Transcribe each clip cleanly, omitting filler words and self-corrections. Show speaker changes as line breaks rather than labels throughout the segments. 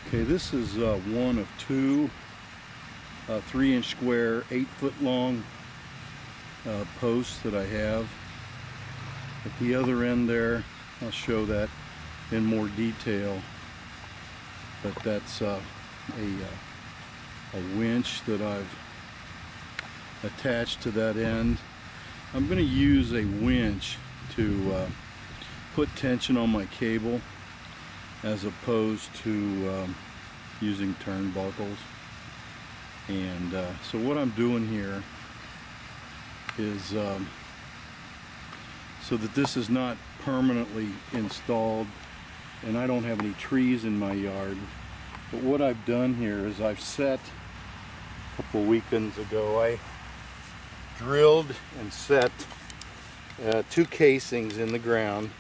Okay, this is one of two 3-inch square, 8-foot long posts that I have. At the other end there, I'll show that in more detail, but that's a winch that I've attached to that end. I'm going to use a winch to put tension on my cable as opposed to using turnbuckles. And so what I'm doing here is so that this is not permanently installed, and I don't have any trees in my yard. But what I've done here is I've set, a couple weekends ago, I drilled and set 2 casings in the ground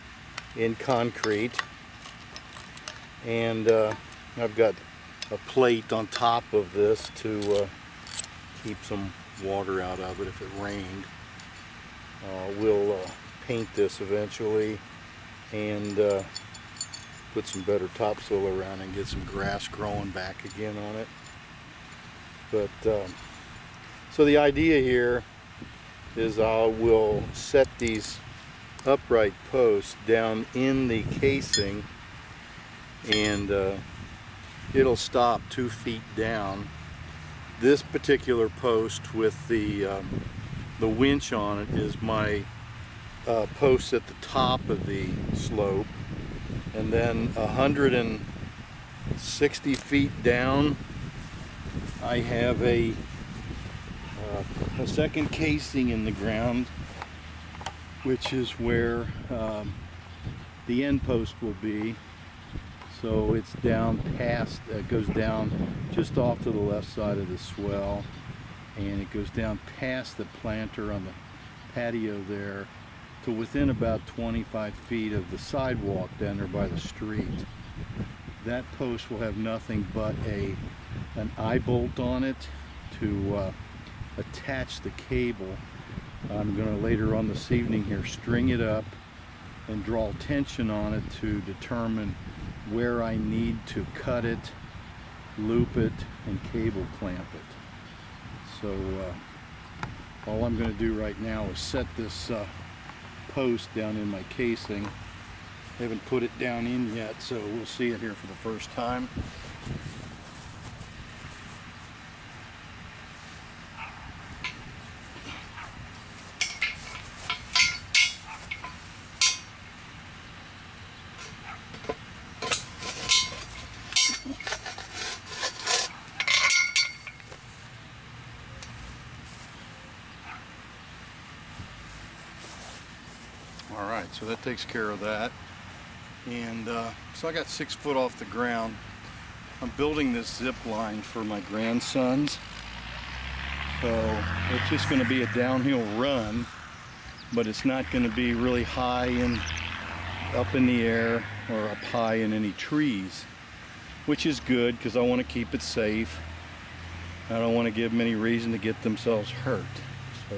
in concrete, and I've got a plate on top of this to keep some water out of it if it rained. We'll paint this eventually and put some better topsoil around and get some grass growing back again on it. But so the idea here is I will set these upright posts down in the casing, and it'll stop 2 feet down. This particular post with the winch on it is my post at the top of the slope, and then 160 feet down I have a second casing in the ground, which is where the end post will be. So it's down past, it goes down just off to the left side of the swell, and it goes down past the planter on the patio there to within about 25 feet of the sidewalk down there by the street. That post will have nothing but an eye bolt on it to attach the cable. I'm going to later on this evening here string it up and draw tension on it to determine where I need to cut it, loop it, and cable clamp it. So all I'm going to do right now is set this post down in my casing. I haven't put it down in yet, so we'll see it here for the first time. Alright, so that takes care of that. And so I got 6 foot off the ground. I'm building this zip line for my grandsons. So it's just going to be a downhill run, but it's not going to be really high and up in the air or up high in any trees, which is good because I want to keep it safe. I don't want to give them any reason to get themselves hurt. So